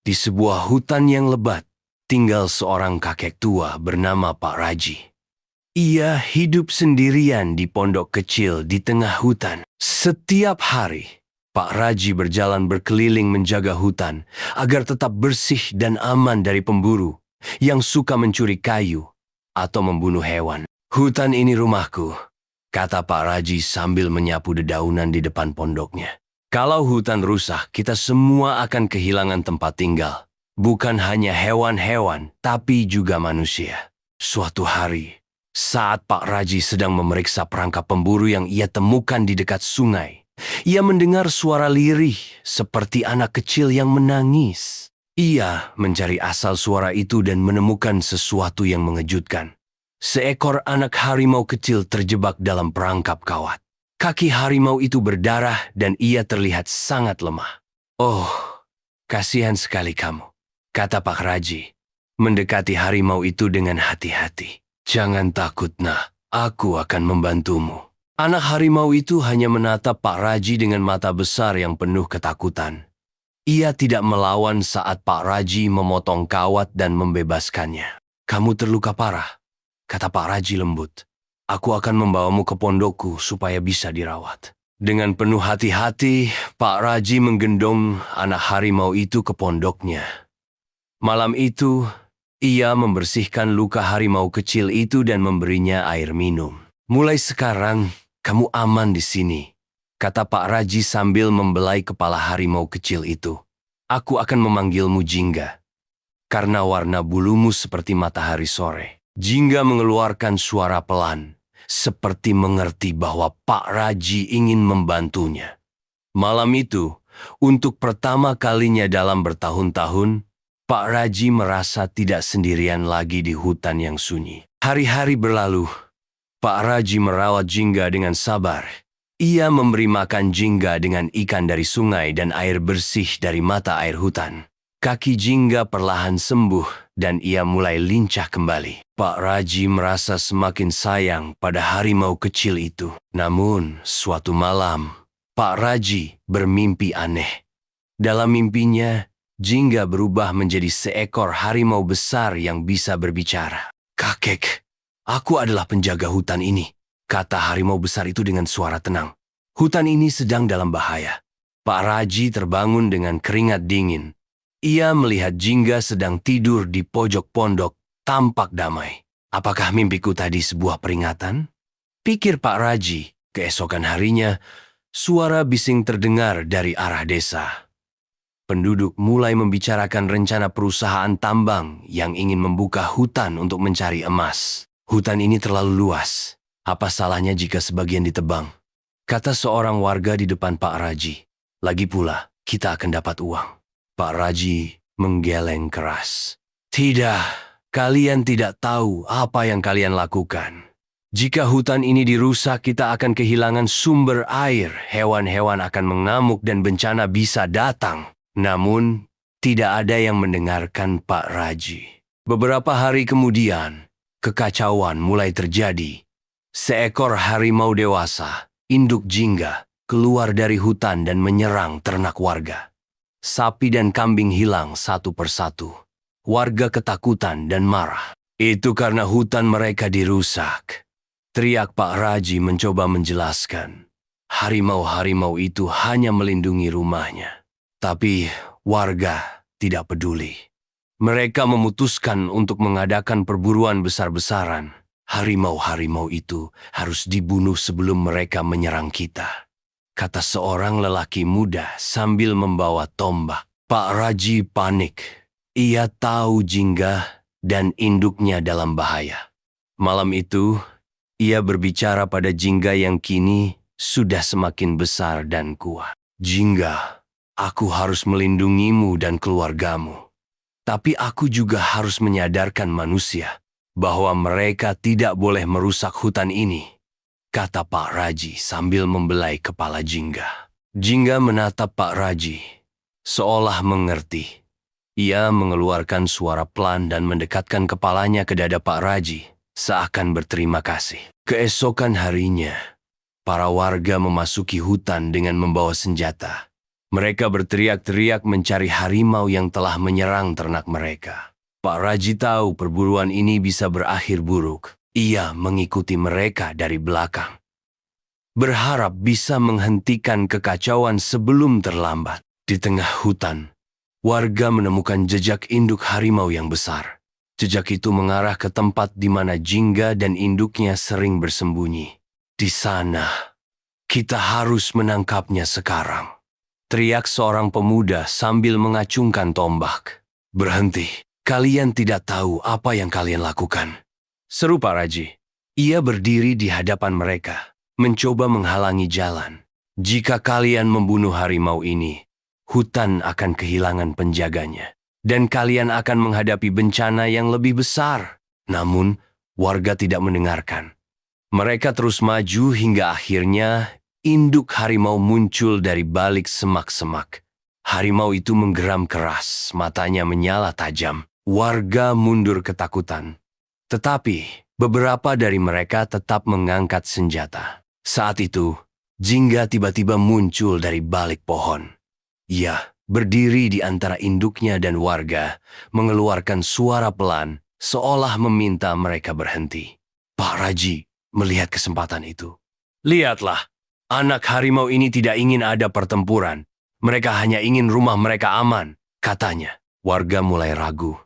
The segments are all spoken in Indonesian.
Di sebuah hutan yang lebat, tinggal seorang kakek tua bernama Pak Raji. Ia hidup sendirian di pondok kecil di tengah hutan. Setiap hari, Pak Raji berjalan berkeliling menjaga hutan agar tetap bersih dan aman dari pemburu yang suka mencuri kayu atau membunuh hewan. "Hutan ini rumahku," kata Pak Raji sambil menyapu dedaunan di depan pondoknya. "Kalau hutan rusak, kita semua akan kehilangan tempat tinggal. Bukan hanya hewan-hewan, tapi juga manusia." Suatu hari, saat Pak Raji sedang memeriksa perangkap pemburu yang ia temukan di dekat sungai, ia mendengar suara lirih seperti anak kecil yang menangis. Ia mencari asal suara itu dan menemukan sesuatu yang mengejutkan. Seekor anak harimau kecil terjebak dalam perangkap kawat. Kaki harimau itu berdarah dan ia terlihat sangat lemah. "Oh, kasihan sekali kamu," kata Pak Raji, mendekati harimau itu dengan hati-hati. "Jangan takut, nak. Aku akan membantumu." Anak harimau itu hanya menatap Pak Raji dengan mata besar yang penuh ketakutan. Ia tidak melawan saat Pak Raji memotong kawat dan membebaskannya. "Kamu terluka parah," kata Pak Raji lembut. "Aku akan membawamu ke pondokku supaya bisa dirawat." Dengan penuh hati-hati, Pak Raji menggendong anak harimau itu ke pondoknya. Malam itu, ia membersihkan luka harimau kecil itu dan memberinya air minum. "Mulai sekarang, kamu aman di sini," kata Pak Raji sambil membelai kepala harimau kecil itu. "Aku akan memanggilmu Jingga, karena warna bulumu seperti matahari sore." Jingga mengeluarkan suara pelan, seperti mengerti bahwa Pak Raji ingin membantunya. Malam itu, untuk pertama kalinya dalam bertahun-tahun, Pak Raji merasa tidak sendirian lagi di hutan yang sunyi. Hari-hari berlalu, Pak Raji merawat Jingga dengan sabar. Ia memberi makan Jingga dengan ikan dari sungai dan air bersih dari mata air hutan. Kaki Jingga perlahan sembuh dan ia mulai lincah kembali. Pak Raji merasa semakin sayang pada harimau kecil itu. Namun, suatu malam, Pak Raji bermimpi aneh. Dalam mimpinya, Jingga berubah menjadi seekor harimau besar yang bisa berbicara. "Kakek, aku adalah penjaga hutan ini," kata harimau besar itu dengan suara tenang. "Hutan ini sedang dalam bahaya." Pak Raji terbangun dengan keringat dingin. Ia melihat Jingga sedang tidur di pojok pondok, tampak damai. "Apakah mimpiku tadi sebuah peringatan?" pikir Pak Raji. Keesokan harinya, suara bising terdengar dari arah desa. Penduduk mulai membicarakan rencana perusahaan tambang yang ingin membuka hutan untuk mencari emas. "Hutan ini terlalu luas. Apa salahnya jika sebagian ditebang?" kata seorang warga di depan Pak Raji. "Lagi pula, kita akan dapat uang." Pak Raji menggeleng keras. "Tidak, kalian tidak tahu apa yang kalian lakukan. Jika hutan ini dirusak, kita akan kehilangan sumber air, hewan-hewan akan mengamuk dan bencana bisa datang." Namun, tidak ada yang mendengarkan Pak Raji. Beberapa hari kemudian, kekacauan mulai terjadi. Seekor harimau dewasa, induk Jingga, keluar dari hutan dan menyerang ternak warga. Sapi dan kambing hilang satu persatu. Warga ketakutan dan marah. "Itu karena hutan mereka dirusak," teriak Pak Raji mencoba menjelaskan. Harimau-harimau itu hanya melindungi rumahnya. Tapi warga tidak peduli. Mereka memutuskan untuk mengadakan perburuan besar-besaran. "Harimau-harimau itu harus dibunuh sebelum mereka menyerang kita," kata seorang lelaki muda sambil membawa tombak. Pak Raji panik. Ia tahu Jingga dan induknya dalam bahaya. Malam itu, ia berbicara pada Jingga yang kini sudah semakin besar dan kuat. "Jingga, aku harus melindungimu dan keluargamu. Tapi aku juga harus menyadarkan manusia bahwa mereka tidak boleh merusak hutan ini," kata Pak Raji sambil membelai kepala Jingga. Jingga menatap Pak Raji, seolah mengerti. Ia mengeluarkan suara pelan dan mendekatkan kepalanya ke dada Pak Raji, seakan berterima kasih. Keesokan harinya, para warga memasuki hutan dengan membawa senjata. Mereka berteriak-teriak mencari harimau yang telah menyerang ternak mereka. Pak Raji tahu perburuan ini bisa berakhir buruk. Ia mengikuti mereka dari belakang, berharap bisa menghentikan kekacauan sebelum terlambat. Di tengah hutan, warga menemukan jejak induk harimau yang besar. Jejak itu mengarah ke tempat di mana Jingga dan induknya sering bersembunyi. Di sana, kita harus menangkapnya sekarang, teriak seorang pemuda sambil mengacungkan tombak. Berhenti, kalian tidak tahu apa yang kalian lakukan, seru Pak Raji. Ia berdiri di hadapan mereka, mencoba menghalangi jalan. Jika kalian membunuh harimau ini, hutan akan kehilangan penjaganya, dan kalian akan menghadapi bencana yang lebih besar. Namun, warga tidak mendengarkan. Mereka terus maju hingga akhirnya induk harimau muncul dari balik semak-semak. Harimau itu menggeram keras, matanya menyala tajam. Warga mundur ketakutan. Tetapi, beberapa dari mereka tetap mengangkat senjata. Saat itu, Jingga tiba-tiba muncul dari balik pohon. Ia berdiri di antara induknya dan warga, mengeluarkan suara pelan, seolah meminta mereka berhenti. Pak Raji melihat kesempatan itu. Lihatlah, anak harimau ini tidak ingin ada pertempuran. Mereka hanya ingin rumah mereka aman, katanya. Warga mulai ragu.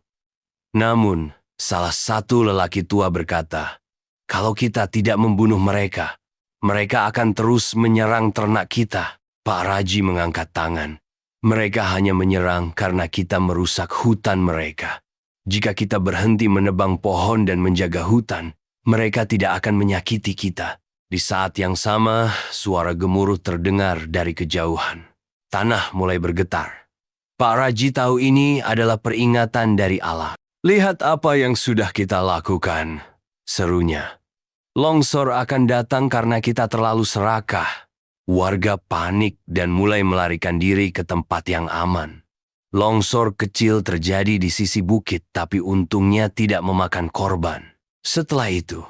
Namun, salah satu lelaki tua berkata, kalau kita tidak membunuh mereka, mereka akan terus menyerang ternak kita. Pak Raji mengangkat tangan. Mereka hanya menyerang karena kita merusak hutan mereka. Jika kita berhenti menebang pohon dan menjaga hutan, mereka tidak akan menyakiti kita. Di saat yang sama, suara gemuruh terdengar dari kejauhan. Tanah mulai bergetar. Pak Raji tahu ini adalah peringatan dari Allah. Lihat apa yang sudah kita lakukan, serunya. Longsor akan datang karena kita terlalu serakah. Warga panik dan mulai melarikan diri ke tempat yang aman. Longsor kecil terjadi di sisi bukit, tapi untungnya tidak memakan korban. Setelah itu,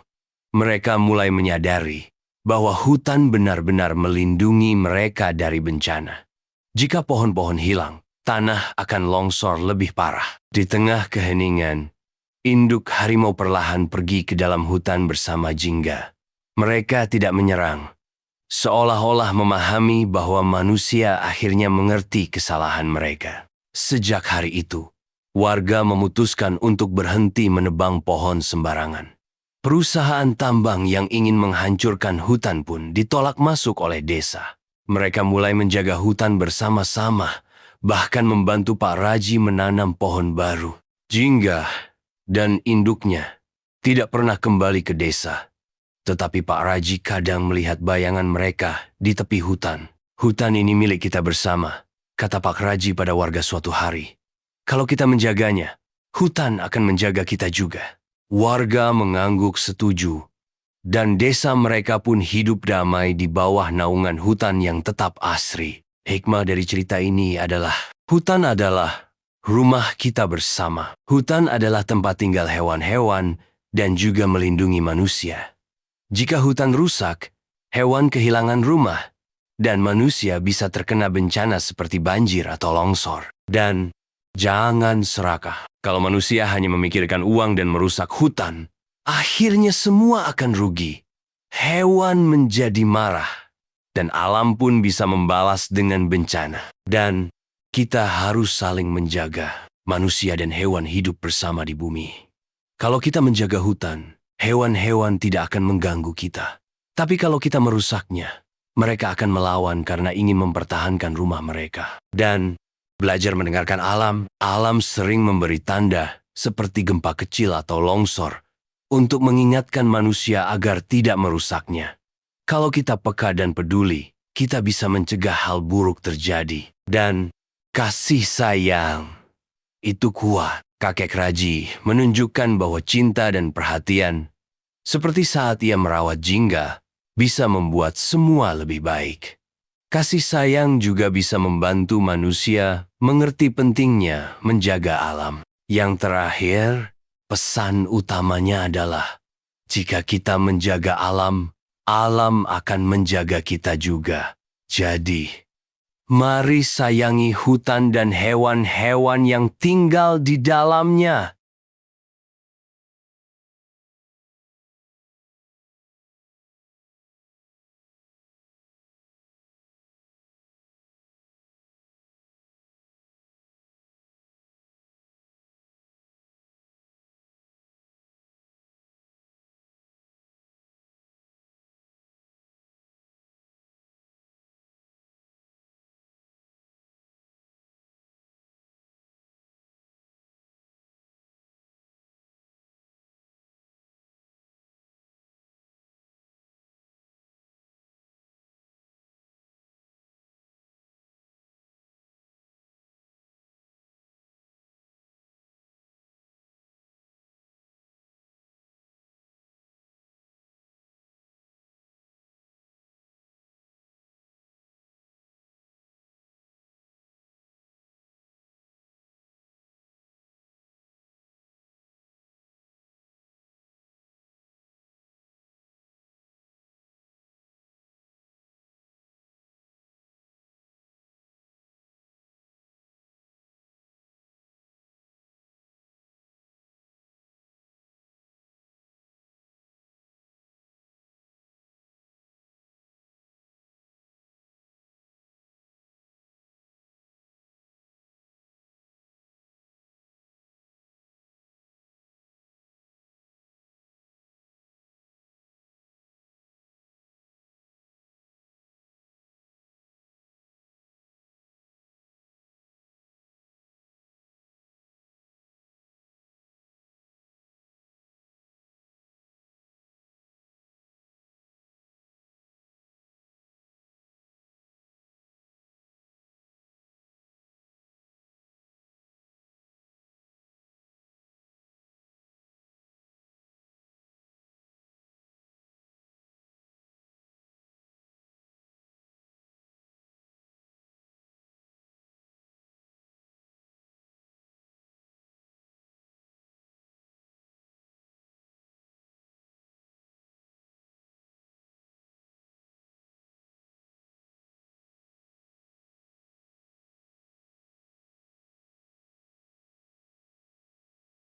mereka mulai menyadari bahwa hutan benar-benar melindungi mereka dari bencana. Jika pohon-pohon hilang, tanah akan longsor lebih parah. Di tengah keheningan, induk harimau perlahan pergi ke dalam hutan bersama Jingga. Mereka tidak menyerang, seolah-olah memahami bahwa manusia akhirnya mengerti kesalahan mereka. Sejak hari itu, warga memutuskan untuk berhenti menebang pohon sembarangan. Perusahaan tambang yang ingin menghancurkan hutan pun ditolak masuk oleh desa. Mereka mulai menjaga hutan bersama-sama, bahkan membantu Pak Raji menanam pohon baru. Jingga dan induknya tidak pernah kembali ke desa. Tetapi Pak Raji kadang melihat bayangan mereka di tepi hutan. Hutan ini milik kita bersama, kata Pak Raji pada warga suatu hari. Kalau kita menjaganya, hutan akan menjaga kita juga. Warga mengangguk setuju, dan desa mereka pun hidup damai di bawah naungan hutan yang tetap asri. Hikmah dari cerita ini adalah, hutan adalah rumah kita bersama. Hutan adalah tempat tinggal hewan-hewan dan juga melindungi manusia. Jika hutan rusak, hewan kehilangan rumah, dan manusia bisa terkena bencana seperti banjir atau longsor. Dan jangan serakah. Kalau manusia hanya memikirkan uang dan merusak hutan, akhirnya semua akan rugi. Hewan menjadi marah, dan alam pun bisa membalas dengan bencana. Dan kita harus saling menjaga. Manusia dan hewan hidup bersama di bumi. Kalau kita menjaga hutan, hewan-hewan tidak akan mengganggu kita. Tapi kalau kita merusaknya, mereka akan melawan karena ingin mempertahankan rumah mereka. Dan belajar mendengarkan alam, alam sering memberi tanda seperti gempa kecil atau longsor untuk mengingatkan manusia agar tidak merusaknya. Kalau kita peka dan peduli, kita bisa mencegah hal buruk terjadi. Dan kasih sayang itu kuat. Kakek Raji menunjukkan bahwa cinta dan perhatian, seperti saat ia merawat Jingga, bisa membuat semua lebih baik. Kasih sayang juga bisa membantu manusia mengerti pentingnya menjaga alam. Yang terakhir, pesan utamanya adalah, jika kita menjaga alam, alam akan menjaga kita juga. Jadi, Mari sayangi hutan dan hewan-hewan yang tinggal di dalamnya.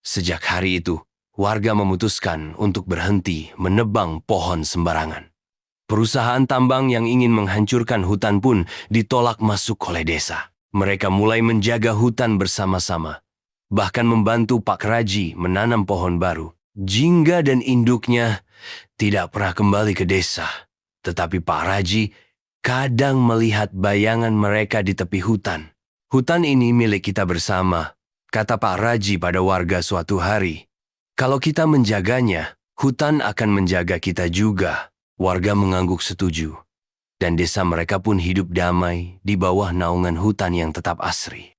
Sejak hari itu, warga memutuskan untuk berhenti menebang pohon sembarangan. Perusahaan tambang yang ingin menghancurkan hutan pun ditolak masuk oleh desa. Mereka mulai menjaga hutan bersama-sama, bahkan membantu Pak Raji menanam pohon baru. Jingga dan induknya tidak pernah kembali ke desa, tetapi Pak Raji kadang melihat bayangan mereka di tepi hutan. Hutan ini milik kita bersama, kata Pak Raji pada warga suatu hari. Kalau kita menjaganya, hutan akan menjaga kita juga. Warga mengangguk setuju, dan desa mereka pun hidup damai di bawah naungan hutan yang tetap asri.